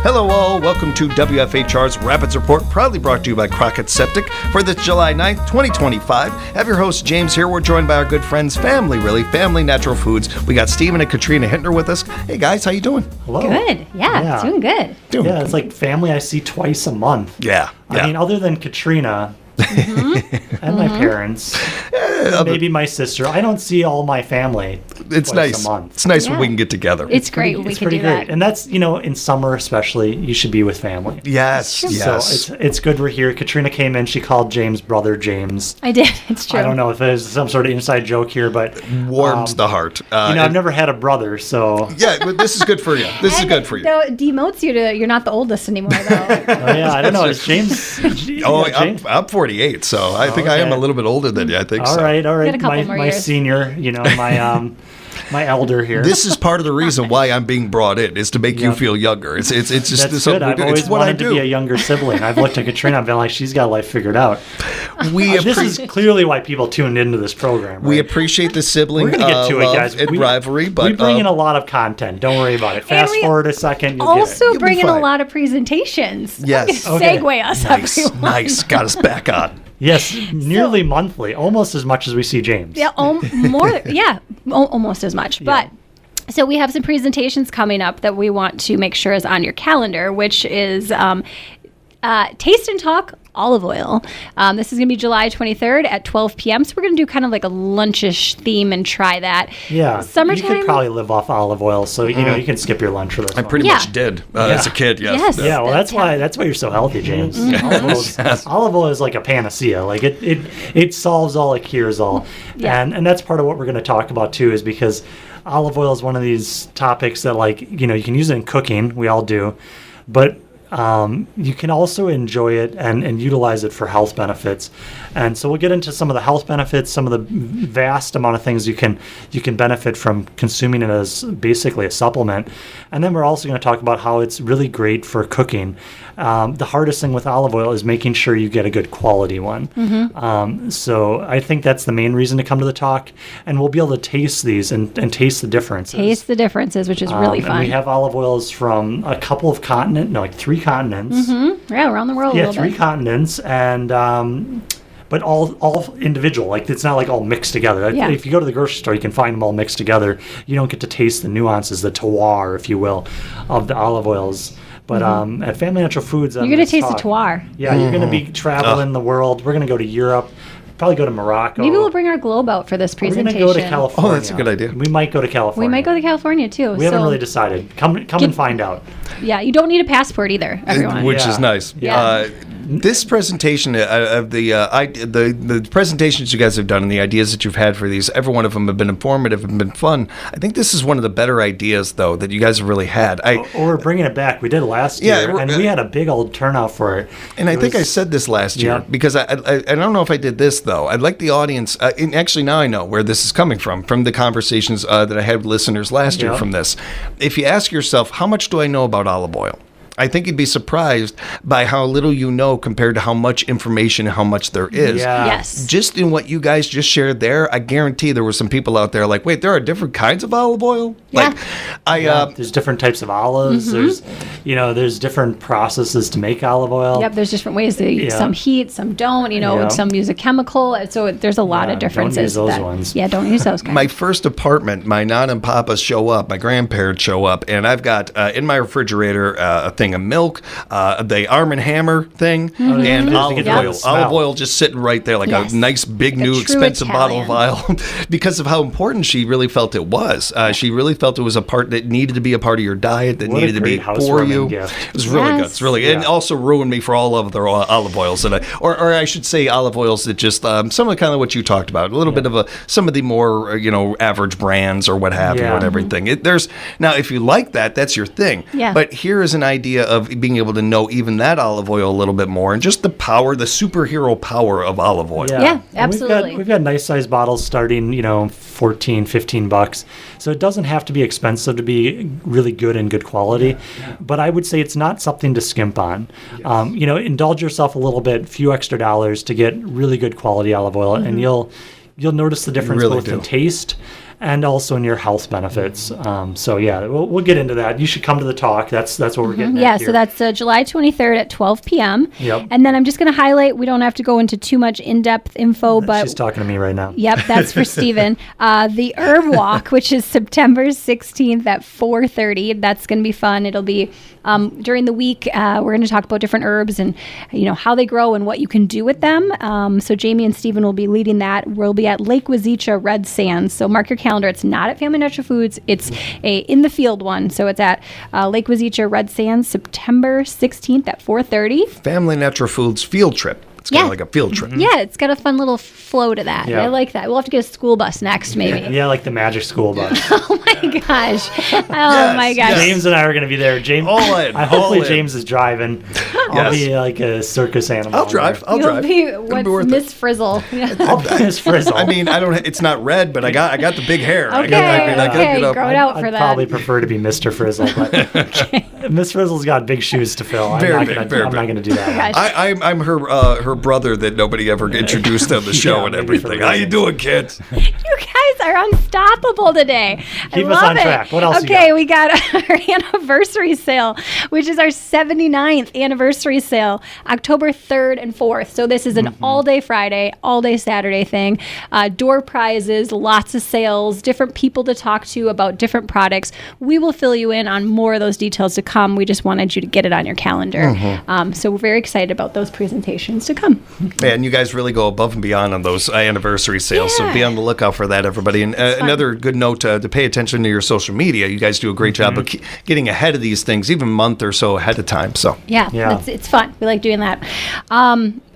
Hello all, welcome to WFHR's Rapids Report, proudly brought to you by Crockett Septic for this July 9th, 2025. I have your host, James, here. We're joined by our good friends, Family Natural Foods. We got Stephen and Katrina Hintner with us. Hey guys, how you doing? Hello. Good. Yeah, doing good. It's like family I see twice a month. Yeah. I mean, other than Katrina and my parents, and maybe my sister, I don't see all my family it's twice nice. a month. It's nice when we can get together. It's great when we can do great. that. And that's, in summer especially, you should be with family. Yes. So it's good we're here. Katrina came in, she called James brother James. I did. It's true. I don't know if there's some sort of inside joke here, but Warms the heart. I've never had a brother, so yeah, but this is good for you. This is good for you. Though it demotes you to you're not the oldest anymore, though. I don't know. Is James? James? I'm 48, so I think I am a little bit older than you. I think All so. right. Got a couple more My years. senior, my elder here. This is part of the reason why I'm being brought in, is to make you feel younger. It's just That's something good. I've it's always what I wanted to do. be a younger sibling. I've looked at Katrina. I've been like, she's got life figured out. This is clearly why people tuned into this program. Right? We appreciate the sibling We're gonna get to it, love guys. and rivalry, but we bring in a lot of content. Don't worry about it. Fast we forward a second, you'll Also You'll be bring in a fine. lot of presentations. Yes. I'm gonna segue us, everyone. Nice. Got us back on. Yes, nearly monthly, almost as much as we see James. Yeah, almost as much. But so we have some presentations coming up that we want to make sure is on your calendar, which is Taste and Talk Olive Oil. This is going to be July 23rd at 12 p.m. So we're going to do kind of like a lunchish theme and try that. Yeah, Summertime. You could probably live off olive oil, so you can skip your lunch for this. I pretty much did as a kid. Yes. Yes. Yeah, well, that's why you're so healthy, James. Olive oil is like a panacea. Like it solves all, it cures all, and that's part of what we're going to talk about too. Is because olive oil is one of these topics that you can use it in cooking. We all do, but you can also enjoy it and utilize it for health benefits. And so we'll get into some of the health benefits, some of the vast amount of things you can benefit from consuming it as basically a supplement. And then we're also going to talk about how it's really great for cooking. The hardest thing with olive oil is making sure you get a good quality one. So I think that's the main reason to come to the talk. And we'll be able to taste these and taste the differences. Taste the differences, which is really fun. And we have olive oils from a couple of three continents. Yeah, around the world a little Three bit. continents, and but all individual. Like it's not like all mixed together. If you go to the grocery store, you can find them all mixed together. You don't get to taste the nuances, the terroir, if you will, of the olive oils. But at Family Natural Foods, You're going to taste the terroir. Yeah, you're going to be traveling the world. We're going to go to Europe. Probably go to Morocco. Maybe we'll bring our globe out for this We're presentation. going to go to California. Oh, that's a good idea. We might go to California. We might go to California too. We haven't really decided. Come and find out. Yeah, you don't need a passport either, everyone. Which is nice. Yeah. This presentation of the presentations you guys have done and the ideas that you've had for these, every one of them have been informative and been fun. I think this is one of the better ideas, though, that you guys have really had. We're bringing it back. We did last year, and we had a big old turnout for it. And I think I said this last year, because I don't know if I did this, though. I'd like the audience, and actually now I know where this is coming from the conversations that I had with listeners last year from this. If you ask yourself, how much do I know about olive oil? I think you'd be surprised by how little you know compared to how much information and how much there is. Yeah. Yes. Just in what you guys just shared there, I guarantee there were some people out there like, wait, there are different kinds of olive oil? Yeah. There's different types of olives. There's different processes to make olive oil. Yep, there's different ways. Some heat, some don't. Some use a chemical. So there's a lot of differences. Don't use those ones. Yeah, don't use those kinds. My first apartment, my non and papas show up, my grandparents show up, and I've got in my refrigerator a thing of milk, the Arm & Hammer thing, and olive oil. Olive oil just sitting right there like a nice, big, new, expensive bottle of oil because of how important she really felt it was. She really felt it was a part that needed to be a part of your diet, that needed to be for you. Gift. It was really good. It's really, and also ruined me for all of their olive oils that or I should say olive oils that just some of the kind of what you talked about, a little bit of some of the more average brands or what have you and everything. Now if you like that, that's your thing. Yeah. But here is an idea of being able to know even that olive oil a little bit more and just the power, the superhero power of olive oil. Yeah, absolutely. We've got nice size bottles starting, $14, $15. So it doesn't have to be expensive to be really good and good quality. But I would say it's not something to skimp on. Indulge yourself a little bit, few extra dollars to get really good quality olive oil, and you'll notice the difference both in taste and also in your health benefits. So yeah, we'll get into that. You should come to the talk. That's what we're getting at Yeah, here. so that's July 23rd at 12 p.m. Yep. And then I'm just going to highlight, we don't have to go into too much in-depth info, but She's talking to me right now. yep, that's for Steven. The Herb Walk, which is September 16th at 4:30. That's going to be fun. It'll be during the week. We're going to talk about different herbs and how they grow and what you can do with them. So Jamie and Steven will be leading that. We'll be at Lake Wazeecha Red Sands. So mark your calendar. It's not at Family Natural Foods. It's a in the field one. So it's at Lake Wazeecha Red Sands, September 16th at 4:30. Family Natural Foods field trip. It's kind Yeah. of like a field trip. Yeah, it's got a fun little flow to that. Yeah. I like that. We'll have to get a school bus next, maybe. Yeah, like the Magic School Bus. Oh my gosh. Oh my gosh. yes. James and I are going to be there. James, All in, hopefully all in. James is driving. I'll Yes. be like a circus animal. I'll drive. I'll You'll drive. be It'll what's worth it. Miss Frizzle. Yeah. I'll be Miss Frizzle. I mean, I don't. It's not red, but I got the big hair. I Okay, got, grow it out for I'd that. probably prefer to be Mr. Frizzle, but Miss Frizzle's got big shoes to fill. Very I'm big, not very going to do that. Gosh. I'm her brother that nobody ever introduced on the show Yeah, and maybe for everything. How you reasons. doing, kids? You guys are unstoppable today. Keep I us love on it. track. What else you Okay, got? we got our anniversary sale, which is our 79th anniversary sale, October 3rd and 4th. So this is an all-day Friday, all-day Saturday thing. Door prizes, lots of sales, different people to talk to about different products. We will fill you in on more of those details to come. We just wanted you to get it on your calendar. So we're very excited about those presentations to come. Man, you guys really go above and beyond on those anniversary sales. So Yeah. be on the lookout for that, everybody. And another good note to pay attention to your social media. You guys do a great job of getting ahead of these things, even a month or so ahead of time. So Yeah. It's fun. We like doing that.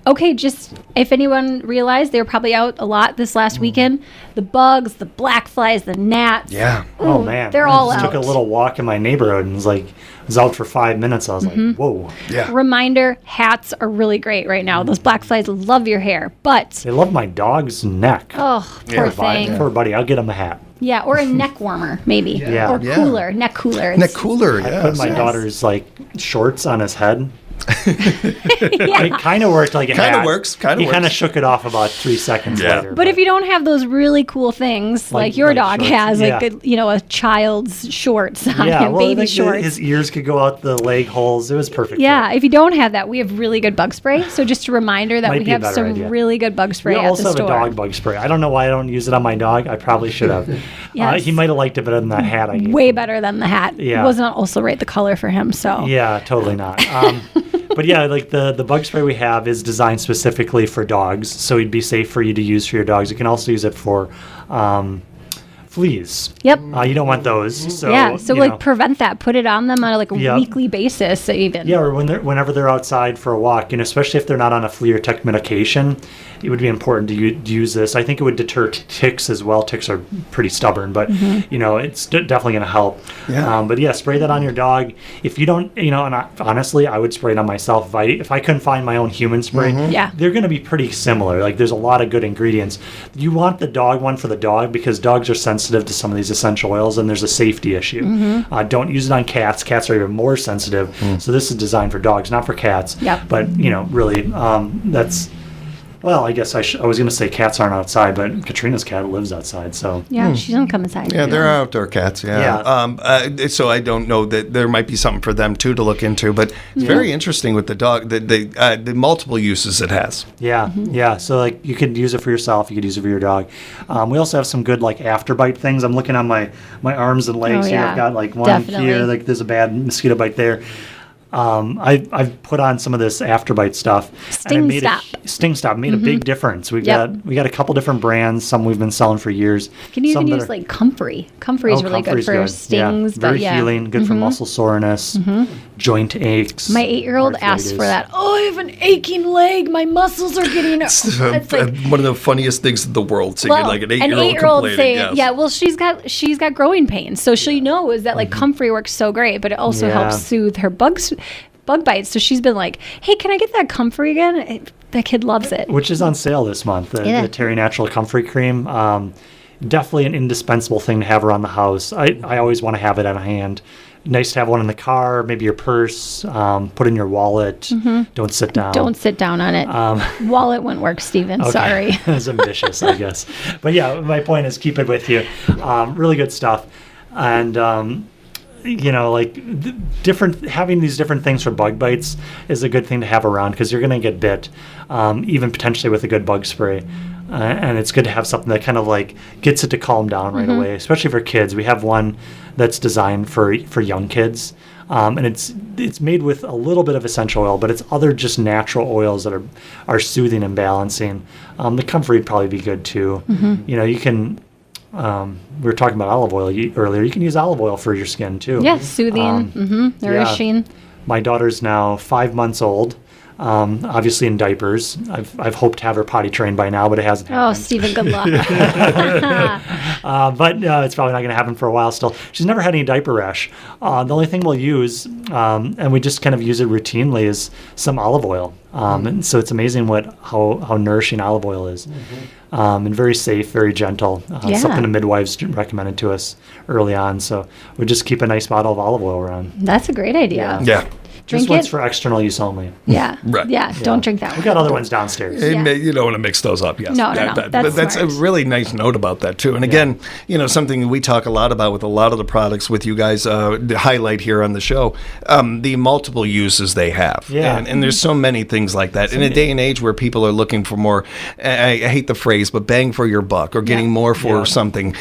Okay, just if anyone realized, they were probably out a lot this last weekend. The bugs, the black flies, the gnats. yeah. Oh Ooh, man, they're I all just out. took a little walk in my neighborhood and was out for 5 minutes. I was like, whoa. Yeah. Reminder, hats are really great right now. Those black flies love your hair, but They love my dog's neck. oh, poor Yeah, thing. Poor buddy, I'll get him a hat. Yeah, or a neck warmer maybe. Yeah. Or Yeah. cooler, neck cooler. Neck cooler. I Yeah. put my daughter's shorts on his head. Yeah. It kind of worked like a Kinda hat. works, kinda He kind of works. shook it off about 3 seconds Yeah. later. But if you don't have those really cool things like your like dog shorts, has, like yeah. a child's shorts on yeah, him, well, baby like shorts. his ears could go out the leg holes. It was perfect. Yeah, if you don't have that, we have really good bug spray. So just a reminder that Might we be a have better some idea. really good bug spray We at also the have store. a dog bug spray. I don't know why I don't use it on my dog. I probably should have. Yes. He might have liked it better than that hat I gave Way him. better than the hat. Yeah. Wasn't also right the color for him. So Yeah, totally not. But yeah, like the bug spray we have is designed specifically for dogs, so it'd be safe for you to use for your dogs. You can also use it for fleas. Yep. You don't want those. So, yeah. So you like know. prevent that. Put it on them on a Yep. weekly basis even. Yeah, or whenever they're outside for a walk, especially if they're not on a flea or tick medication, it would be important to use this. I think it would deter ticks as well. Ticks are pretty stubborn, but it's definitely going to help. Yeah. But yeah, spray that on your dog. If you don't, and honestly, I would spray it on myself if I couldn't find my own human spray. Yeah. They're going to be pretty similar. Like there's a lot of good ingredients. You want the dog one for the dog because dogs are sensitive to some of these essential oils, and there's a safety issue. Don't use it on cats. Cats are even more sensitive. So this is designed for dogs, not for cats. Yep. But really, that's. Well, I guess I was going to say cats aren't outside, but Katrina's cat lives outside, so. Yeah. She doesn't come inside. Yeah, they're outdoor cats. Yeah. Yeah. So I don't know that there might be something for them too to look into, but it's very interesting with the dog, the multiple uses it has. Yeah, yeah. So you could use it for yourself. You could use it for your dog. We also have some good afterbite things. I'm looking on my arms and legs Oh, here. yeah. I've got one Definitely. here. There's a bad mosquito bite there. I've put on some of this afterbite stuff. Sting Stop. Sting Stop made a big difference. We Yep. got a couple different brands. Some we've been selling for years. You can even Some that use are- Comfrey. Comfrey is really good Comfrey's for stings. Yeah. Very but yeah. healing. Good for muscle soreness, joint aches. My 8-year-old asked for arthritis. that. Oh, I have an aching leg. My muscles are getting. It's like, One of the funniest things in the world. Seeing well, like an 8-year-old complaining. saying, Yes. yeah, well, she's got growing pains, so she knows that Comfrey works so great, but it also Yeah. helps soothe her bug bites. So she's been like, "Hey, can I get that Comfrey again?" That kid loves it. Which is on sale this month. Yeah. The Terry Natural Comfrey Cream. Definitely an indispensable thing to have around the house. I always want to have it at hand. nice to have one in the car, maybe your purse, put in your wallet. Don't sit down. Don't sit down on it. Wallet wouldn't work, Stephen. Sorry. It's ambitious, I guess. But yeah, my point is keep it with you. Really good stuff. And, having these different things for bug bites is a good thing to have around because you're going to get bit, even potentially with a good bug spray. And it's good to have something that kind of like gets it to calm down right away, especially for kids. We have one that's designed for young kids, and it's made with a little bit of essential oil, but it's other just natural oils that are soothing and balancing. The comfort would probably be good too. You can. We were talking about olive oil earlier. You can use olive oil for your skin too. Yeah, soothing, nourishing. Yeah. My daughter's now 5 months old. Obviously in diapers. I've hoped to have her potty trained by now, but it hasn't happened. Oh, Stephen, good luck. But it's probably not going to happen for a while still. She's never had any diaper rash. The only thing we'll use, and we just kind of use it routinely, is some olive oil. And so it's amazing how nourishing olive oil is. And very safe, very gentle. Something the midwives recommended to us early on. So we just keep a nice bottle of olive oil around. That's a great idea. Yeah. Just one's for external use only. Yeah. Right. Yeah. Don't drink that one. We got other ones downstairs. You don't want to mix those up, yes. No. That's a smart. really nice note about that, too. And again, something we talk a lot about with a lot of the products with you guys, to highlight here on the show, the multiple uses they have. Yeah. And there's so many things like that. In a day and age where people are looking for more, I hate the phrase, but bang for your buck or getting more for something.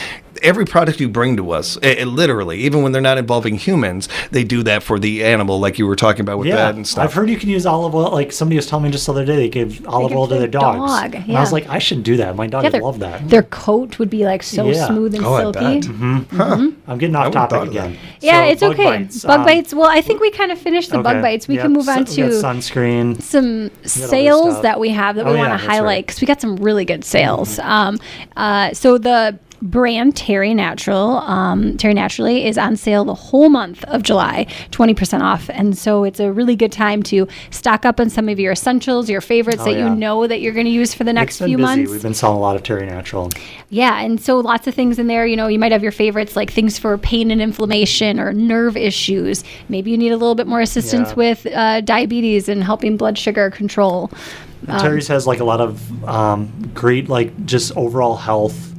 Every product you bring to us, literally, even when they're not involving humans, they do that for the animal, like you were talking about with that and stuff. I've heard you can use olive oil. Like somebody was telling me just the other day, they gave olive oil to their dogs. And I was like, I should do that. My dog would love that. Their coat would be like so smooth and silky. I bet. I'm getting off topic again. Yeah, So, it's bug okay. bites, Bug bites. Well, I think we kind of finished the bug bites. We can move on We got to sunscreen. some sales stuff. that we have that we want to that's highlight right. because we got some really good sales. So the brand Terry Naturally is on sale the whole month of July, 20% off. And so it's a really good time to stock up on some of your essentials, your favorites that you know that you're going to use for the next few months. We've been selling a lot of Terry Natural. Yeah, and so lots of things in there. You might have your favorites like things for pain and inflammation or nerve issues. Maybe you need a little bit more assistance with diabetes and helping blood sugar control. Terry's has like a lot of great like just overall health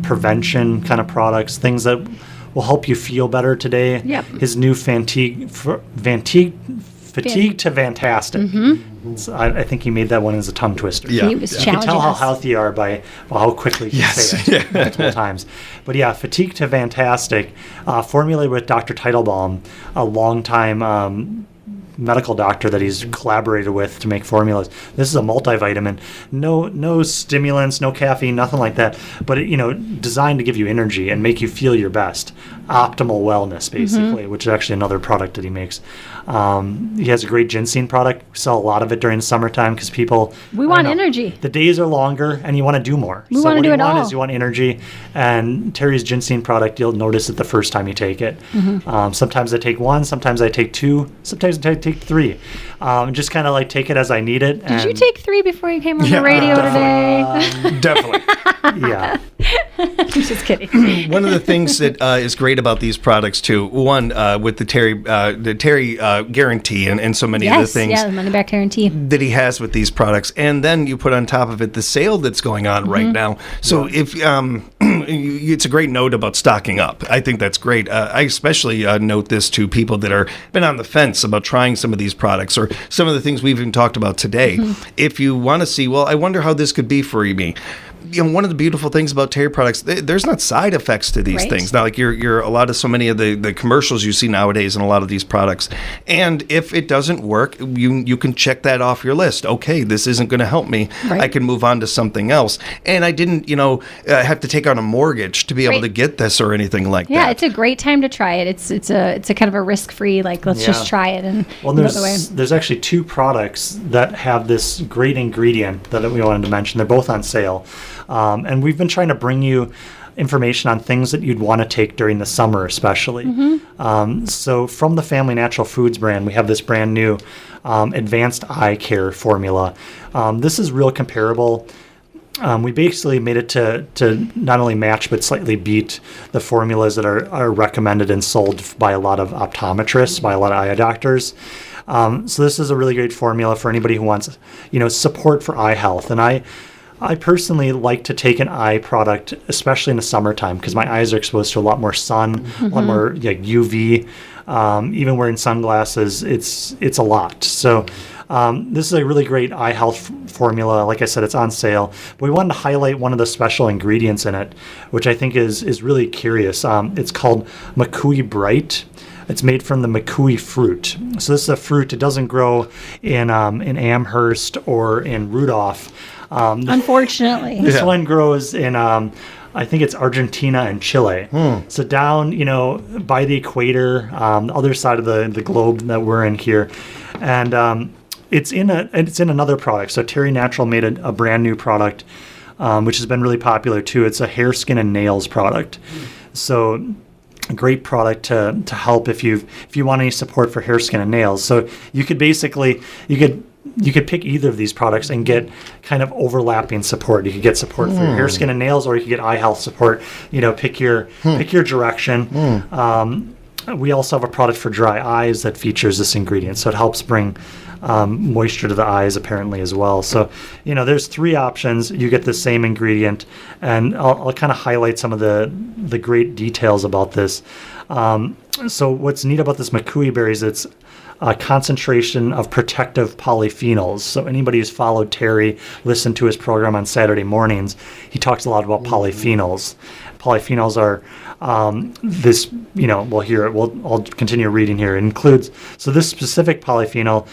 prevention kind of products, things that will help you feel better today. Yep. His new Fatigue to Fantastic. So I think he made that one as a tongue twister. Yeah. He was You can tell challenging how us. healthy you are by how quickly you say it multiple times. But yeah, Fatigue to Fantastic, formulated with Dr. Teitelbaum, a longtime medical doctor that he's collaborated with to make formulas. This is a multivitamin, no stimulants, no caffeine, nothing like that, but designed to give you energy and make you feel your best. Optimal wellness, basically, which is actually another product that he makes. He has a great ginseng product. We sell a lot of it during the summertime because people We want energy. The days are longer and you want to do more. We want to do it all. You want energy, and Terry's ginseng product, you'll notice it the first time you take it. Sometimes I take one, sometimes I take two, sometimes I take three. Just kind of like take it as I need it. Did you take 3 before you came on the radio today? Definitely. Yeah. I'm just kidding. One of the things that is great about these products too, one with the Terry guarantee and so many of the things the money back guarantee. that he has with these products, and then you put on top of it the sale that's going on right now. So if it's a great note about stocking up. I think that's great. I especially note this to people that are been on the fence about trying some of these products or some of the things we've even talked about today. If you want to see, well, I wonder how this could be for me. One of the beautiful things about Terry products, there's not side effects to these things. Now, like you're a lot of so many of the commercials you see nowadays in a lot of these products. And if it doesn't work, you can check that off your list. Okay, this isn't going to help me. Right. I can move on to something else. And I didn't, have to take out a mortgage to be able to get this or anything like that. Yeah, it's a great time to try it. It's a kind of a risk-free, like, let's just try it and Well, go the way. there's actually 2 products that have this great ingredient that we wanted to mention. They're both on sale. And we've been trying to bring you information on things that you'd want to take during the summer, especially. So from the Family Natural Foods brand, we have this brand new Advanced Eye Care formula. This is real comparable. we basically made it to not only match but slightly beat the formulas that are recommended and sold by a lot of optometrists, by a lot of eye doctors. So this is a really great formula for anybody who wants, support for eye health. And I personally like to take an eye product, especially in the summertime, because my eyes are exposed to a lot more sun, a lot more like UV. Even wearing sunglasses, it's a lot. So this is a really great eye health formula. Like I said, it's on sale. But we wanted to highlight one of the special ingredients in it, which I think is really curious. It's called Makui Bright. It's made from the Makui fruit. So this is a fruit. It doesn't grow in Amherst or in Rudolph. Unfortunately. This one grows in, I think it's Argentina and Chile. So down, by the equator, the other side of the globe that we're in here. And it's in another product. So Terry Natural made a brand new product, which has been really popular too. It's a hair, skin, and nails product. So a great product to help if you want any support for hair, skin, and nails. So you could pick either of these products and get kind of overlapping support. You could get support for your hair, skin, and nails, or you could get eye health support. Pick your direction. We also have a product for dry eyes that features this ingredient, so it helps bring moisture to the eyes apparently as well. So, there's 3 options. You get the same ingredient, and I'll kind of highlight some of the great details about this. So what's neat about this Makui berry is it's a concentration of protective polyphenols. So anybody who's followed Terry, listened to his program on Saturday mornings, he talks a lot about polyphenols. Polyphenols are this, I'll continue reading here. It includes, so this specific polyphenol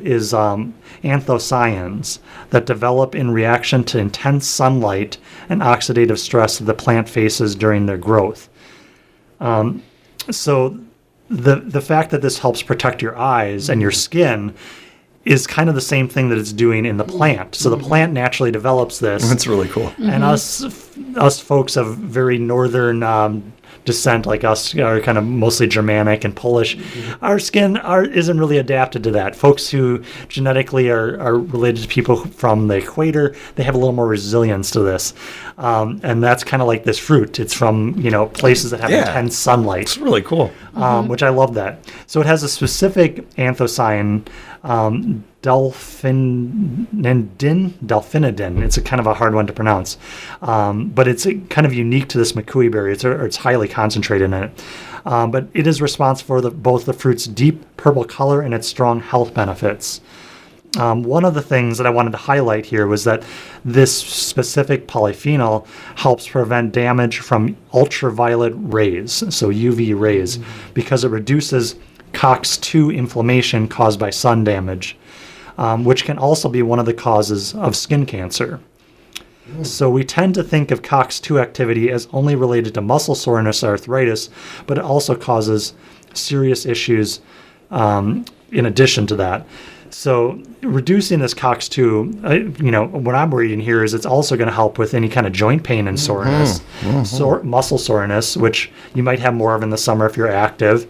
is anthocyanins that develop in reaction to intense sunlight and oxidative stress that the plant faces during their growth. So the fact that this helps protect your eyes and your skin is kind of the same thing that it's doing in the plant. So the plant naturally develops this. That's really cool. And us folks of very northern descent, like us, are kind of mostly Germanic and Polish. Our skin isn't really adapted to that. Folks who genetically are related to people from the equator, they have a little more resilience to this. And that's kind of like this fruit. It's from places that have intense sunlight. It's really cool. Which I love that. So it has a specific anthocyanin, delphinidin. It's a kind of a hard one to pronounce, but it's kind of unique to this Makui berry. It's highly concentrated in it, but it is responsible for both the fruit's deep purple color and its strong health benefits. One of the things that I wanted to highlight here was that this specific polyphenol helps prevent damage from ultraviolet rays, so UV rays, because it reduces COX-2 inflammation caused by sun damage, which can also be one of the causes of skin cancer. So we tend to think of COX-2 activity as only related to muscle soreness or arthritis, but it also causes serious issues in addition to that. So reducing this COX-2, what I'm reading here is it's also going to help with any kind of joint pain and soreness, muscle soreness, which you might have more of in the summer if you're active.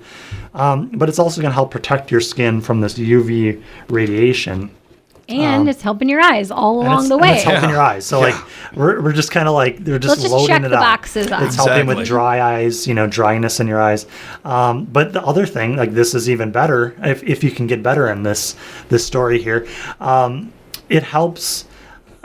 But it's also going to help protect your skin from this UV radiation. And it's helping your eyes all along the way. And it's helping your eyes. So we're just kind of they're just Let's loading check it the up. boxes off. It's helping with dry eyes, dryness in your eyes. But the other thing, this is even better if you can get better in this story here. It helps.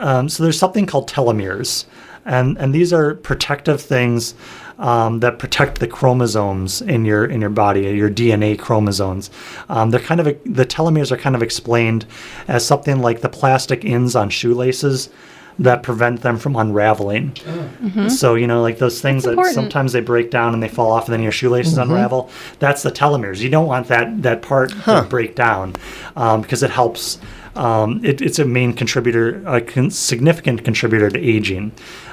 So there's something called telomeres, and these are protective things that protect the chromosomes in your body, your DNA chromosomes. The telomeres are kind of explained as something like the plastic ends on shoelaces that prevent them from unraveling. So, those things that sometimes they break down and they fall off and then your shoelaces unravel, that's the telomeres. You don't want that part to break down because it helps. It's a main contributor, a significant contributor to aging.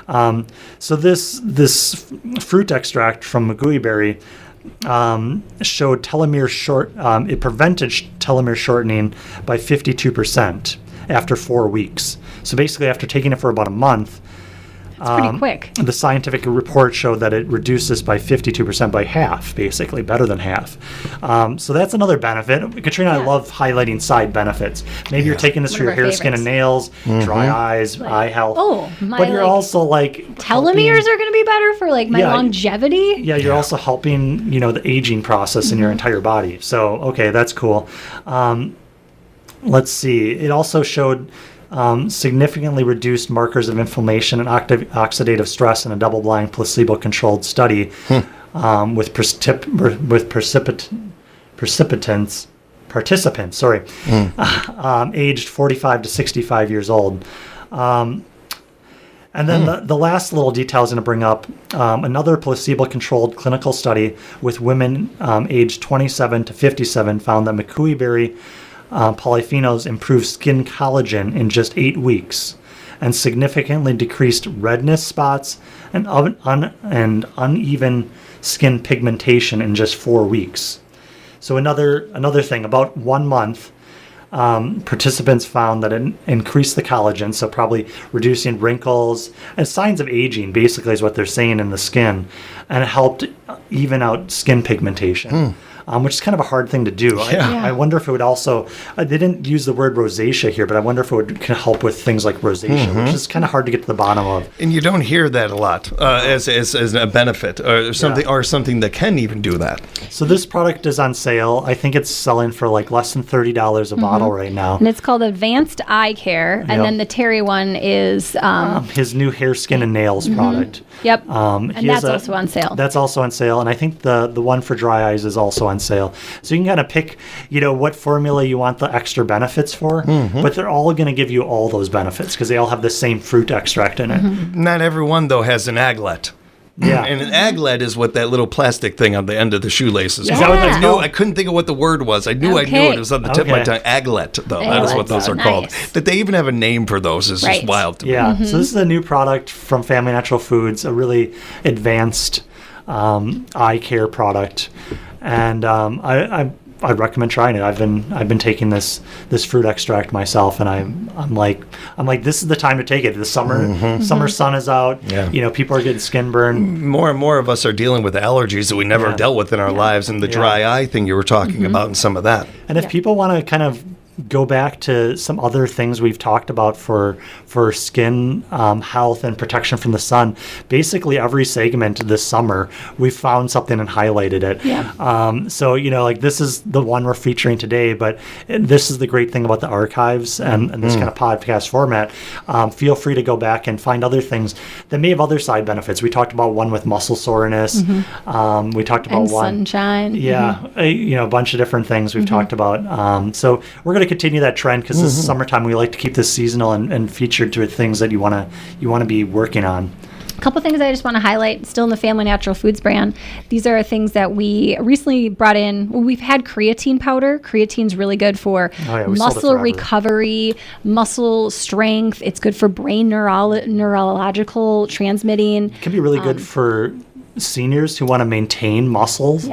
So this fruit extract from Makui berry showed telomere it prevented telomere shortening by 52% after 4 weeks. So basically, after taking it for about a month, It's pretty quick. The scientific report showed that it reduces by 52% by half, basically, better than half. So that's another benefit. Katrina, I love highlighting side benefits. Maybe you're taking this for your of our hair, skin, and nails, dry eyes, eye health. Oh, my, but you're like, also like telomeres are going to be better for like my Yeah. longevity. Yeah, you're also helping, the aging process in your entire body. So, okay, that's cool. Let's see. It also showed significantly reduced markers of inflammation and oxidative stress in a double-blind, placebo-controlled study with participants, aged 45 to 65 years old. And then the last little detail I was going to bring up, another placebo-controlled clinical study with women aged 27 to 57 found that McCooey berry polyphenols improved skin collagen in just 8 weeks and significantly decreased redness spots and uneven skin pigmentation in just 4 weeks. So another thing, about 1 month, participants found that it increased the collagen, so probably reducing wrinkles and signs of aging, basically is what they're saying in the skin, and it helped even out skin pigmentation. Which is kind of a hard thing to do. I wonder if it would also, they didn't use the word rosacea here, but I wonder if it would help with things like rosacea, which is kind of hard to get to the bottom of. And you don't hear that a lot as a benefit or something that can even do that. So this product is on sale. I think it's selling for like less than $30 a bottle right now. And it's called Advanced Eye Care. And then the Terry one is his new hair, skin, and nails product. Yep. And that's also on sale. That's also on sale. And I think the one for dry eyes is also on sale. So you can kind of pick, what formula you want the extra benefits for, but they're all going to give you all those benefits because they all have the same fruit extract in it. Not everyone, though, has an aglet. Yeah. And an aglet is what that little plastic thing on the end of the shoelace is. Is that what that's I couldn't think of what the word was. I knew it. It was on the tip of my tongue. Aglet, though. That is what those are called. That they even have a name for those is just wild to me. Yeah. So this is a new product from Family Natural Foods, a really advanced eye care product. And I recommend trying it. I've been taking this fruit extract myself, and I'm like this is the time to take it. The summer sun is out. Yeah. People are getting skin burn. More and more of us are dealing with allergies that we never dealt with in our lives, and the dry eye thing you were talking about, and some of that. And if people want to kind of go back to some other things we've talked about for skin health and protection from the sun, basically every segment this summer we've found something and highlighted it. So like this is the one we're featuring today, but this is the great thing about the archives and this kind of podcast format. Feel free to go back and find other things that may have other side benefits. We talked about one with muscle soreness. We talked about and one sunshine. a bunch of different things we've talked about. So we're going to continue that trend because this is summertime. We like to keep this seasonal and featured to things that you want to be working on. A couple things I just want to highlight, still in the Family Natural Foods brand. These are things that we recently brought in. Well, we've had creatine powder. Creatine's really good for muscle recovery, muscle strength. It's good for brain neurological transmitting. It can be really good for seniors who want to maintain muscles.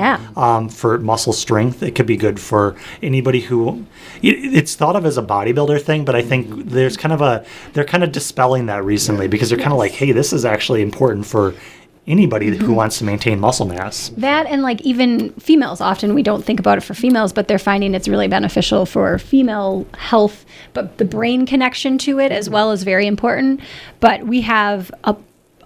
For muscle strength. It could be good for anybody who it's thought of as a bodybuilder thing, but I think they're kind of dispelling that recently because they're kind of like, hey, this is actually important for anybody who wants to maintain muscle mass. That and like even females, often we don't think about it for females, but they're finding it's really beneficial for female health, but the brain connection to it as well is very important. But we have a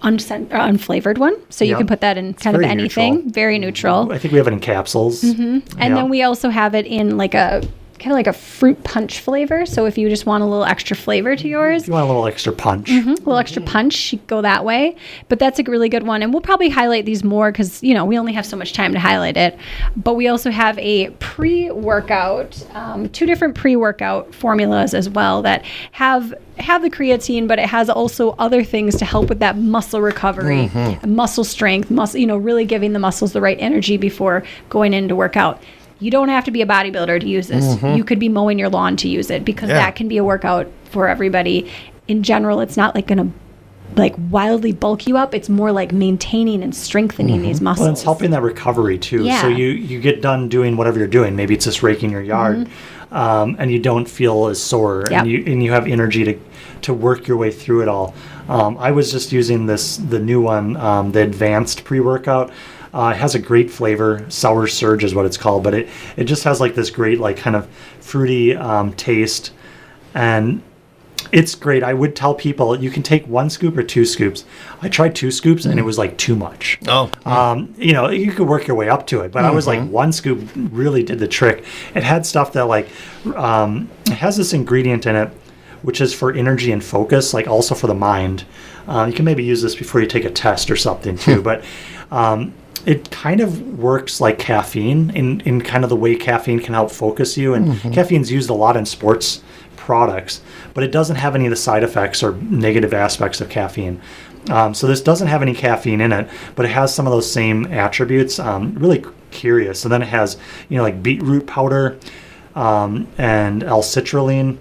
unflavored one, so you can put that in kind of anything. Neutral. Very neutral. I think we have it in capsules. And then we also have it in like a kind of like a fruit punch flavor. So if you just want a little extra flavor to yours, if you want a little extra punch, a little extra punch, you go that way. But that's a really good one, and we'll probably highlight these more because we only have so much time to highlight it. But we also have a pre-workout, 2 different pre-workout formulas as well that have the creatine, but it has also other things to help with that muscle recovery, muscle strength, really giving the muscles the right energy before going in to work out. You don't have to be a bodybuilder to use this. You could be mowing your lawn to use it because that can be a workout for everybody. In general, it's not like going to like wildly bulk you up. It's more like maintaining and strengthening these muscles. Well, it's helping that recovery too. So you get done doing whatever you're doing. Maybe it's just raking your yard, and you don't feel as sore, and you have energy to work your way through it all. I was just using the new one, the advanced pre-workout. It has a great flavor. Sour Surge is what it's called, but it just has like this great like kind of fruity taste, and it's great. I would tell people you can take 1 scoop or 2 scoops. I tried 2 scoops and it was like too much. Oh, you could work your way up to it, but I was like 1 scoop really did the trick. It had stuff that like it has this ingredient in it, which is for energy and focus, like also for the mind. You can maybe use this before you take a test or something too, but it kind of works like caffeine in kind of the way caffeine can help focus you. And caffeine's used a lot in sports products, but it doesn't have any of the side effects or negative aspects of caffeine. So this doesn't have any caffeine in it, but it has some of those same attributes. Really curious. So then it has, like beetroot powder and L-citrulline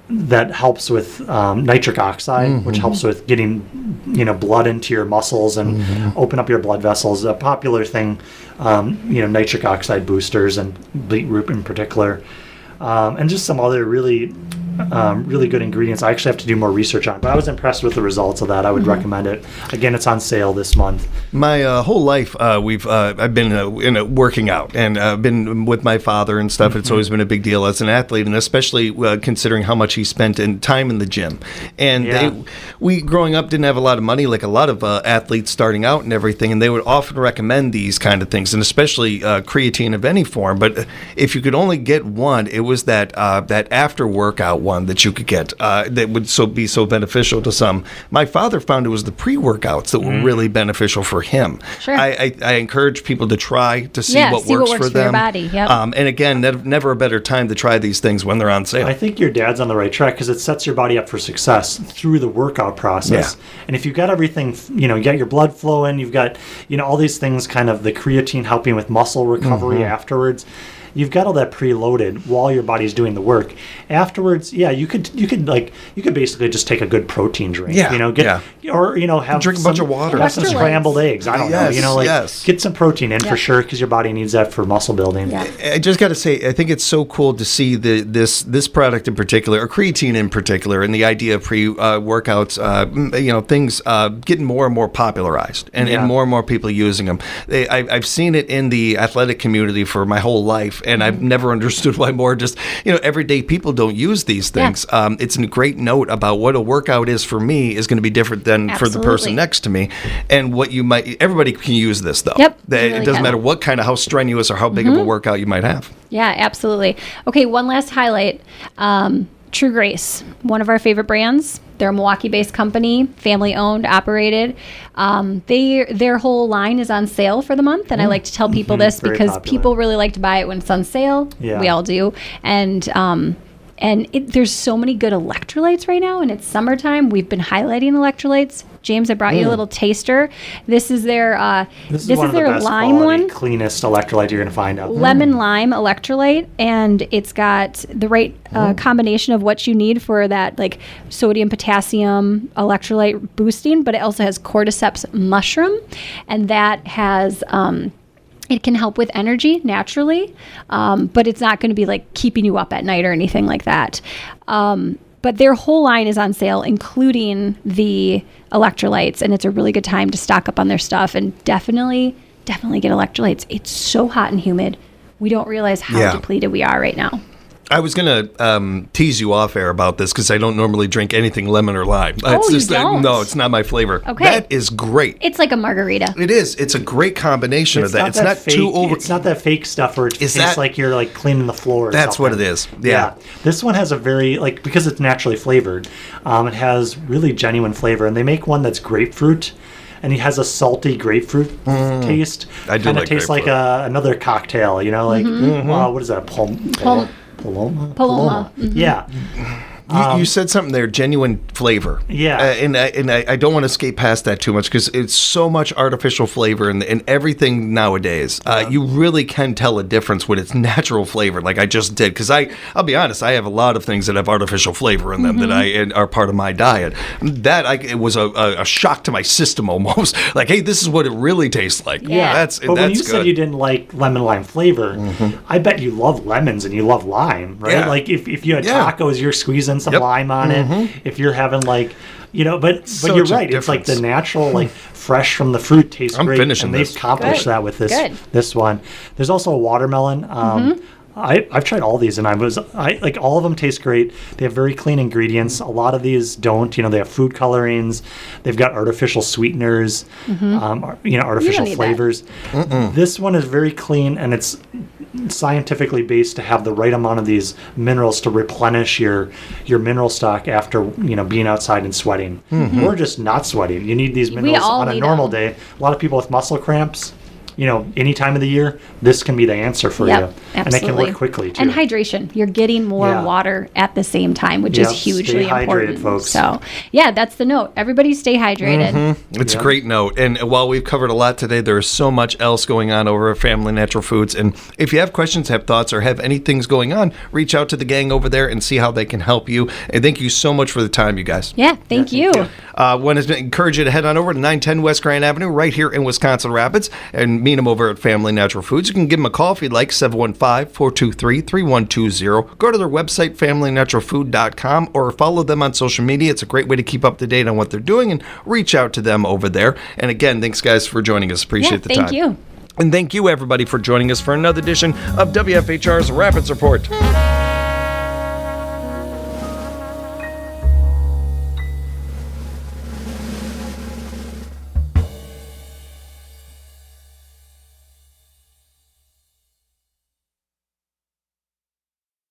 that helps with nitric oxide, which helps with getting, blood into your muscles and open up your blood vessels. A popular thing, nitric oxide boosters and beetroot in particular. And just some other really good ingredients. I actually have to do more research on it, but I was impressed with the results of that. I would recommend it. Again, it's on sale this month. My whole life, I've been working out and been with my father and stuff. It's always been a big deal as an athlete, and especially considering how much he spent in time in the gym. And we growing up didn't have a lot of money, like a lot of athletes starting out and everything, and they would often recommend these kind of things, and especially creatine of any form. But if you could only get one, it was that after workout one that you could get that would be so beneficial to some. My father found it was the pre-workouts that were really beneficial for him. Sure. I encourage people to try to see what see works what for them. your body. Yep. And again, never a better time to try these things when they're on sale. I think your dad's on the right track because it sets your body up for success through the workout process. Yeah. And if you've got everything, you got your blood flowing, you've got, all these things, kind of the creatine helping with muscle recovery afterwards. You've got all that preloaded while your body's doing the work. Afterwards, you could basically just take a good protein drink. Yeah, or have drink a bunch of water. Have some scrambled eggs. I don't know. Get some protein in for sure because your body needs that for muscle building. Yeah. I just got to say, I think it's so cool to see this product in particular, or creatine in particular, and the idea of pre-workouts, things getting more and more popularized, and more and more people using them. I've seen it in the athletic community for my whole life. And I've never understood why more just, everyday people don't use these things. Yeah. It's a great note about what a workout is for me is going to be different than for the person next to me. And what everybody can use this though. Yep. It doesn't matter how strenuous or how big of a workout you might have. Yeah, absolutely. Okay, one last highlight. True Grace, one of our favorite brands. They're a Milwaukee-based company, family-owned, operated. Their whole line is on sale for the month, and I like to tell people this because people really like to buy it when it's on sale. Yeah. We all do, and there's so many good electrolytes right now, and it's summertime. We've been highlighting electrolytes. James, I brought you a little taster. This is their this is their best lime one, cleanest electrolyte you're going to find out. Lemon lime electrolyte, and it's got the right combination of what you need for that, like sodium, potassium, electrolyte boosting. But it also has cordyceps mushroom, and that has. It can help with energy naturally, but it's not going to be like keeping you up at night or anything like that. But their whole line is on sale, including the electrolytes, and it's a really good time to stock up on their stuff and definitely get electrolytes. It's so hot and humid. We don't realize how depleted we are right now. I was going to tease you off air about this because I don't normally drink anything lemon or lime. You don't? No, it's not my flavor. Okay. That is great. It's like a margarita. It is. It's a great combination of that. It's not fake, too over. It's not that fake stuff where it tastes like you're like cleaning the floor or That's something. what it is. Yeah. This one has a very, because it's naturally flavored, it has really genuine flavor. And they make one that's grapefruit. And it has a salty grapefruit taste. I do kind of like tastes grapefruit. like another cocktail, what is that? Paloma. Mm-hmm. Yeah. You said something there, genuine flavor. Yeah. And I don't want to skate past that too much because it's so much artificial flavor in everything nowadays. You really can tell a difference when it's natural flavor, like I just did. Because I'll be honest, I have a lot of things that have artificial flavor in them that are part of my diet. It was a shock to my system almost. Like, hey, this is what it really tastes like. Yeah. That's when you good. said you didn't like lemon lime flavor, I bet you love lemons and you love lime, right? Yeah. Like if you had tacos, you're squeezing lemon, some lime on it. If you're having like, but Such you're a right. It's like the difference. natural, like fresh from the fruit tastes I'm great, finishing and they've this. accomplished Good. that with Good. this one. There's also a watermelon. I've tried all these, and I like all of them taste great. They have very clean ingredients. A lot of these don't. They have food colorings. They've got artificial sweeteners. Artificial need that. flavors. This one is very clean, and it's scientifically based to have the right amount of these minerals to replenish your mineral stock after being outside and sweating. Or just not sweating. You need these minerals all on a need normal them. day. A lot of people with muscle cramps. Any time of the year, this can be the answer for Yep, you. absolutely. And it can work quickly, too. And hydration. You're getting more Yeah. water at the same time, which Yep, is hugely stay hydrated, important. folks. So, yeah, that's the note. Everybody stay hydrated. It's a Yeah. great note. And while we've covered a lot today, there is so much else going on over at Family Natural Foods. And if you have questions, have thoughts, or have any things going on, reach out to the gang over there and see how they can help you. And thank you so much for the time, you guys. Yeah, thank you. Want to encourage you to head on over to 910 West Grand Avenue right here in Wisconsin Rapids and meet them over at Family Natural Foods. You can give them a call if you'd like, 715-423-3120. Go to their website, familynaturalfood.com, or follow them on social media. It's a great way to keep up to date on what they're doing and reach out to them over there. And again, thanks guys for joining us. Appreciate the time. Thank you. And thank you everybody for joining us for another edition of WFHR's Rapids Report.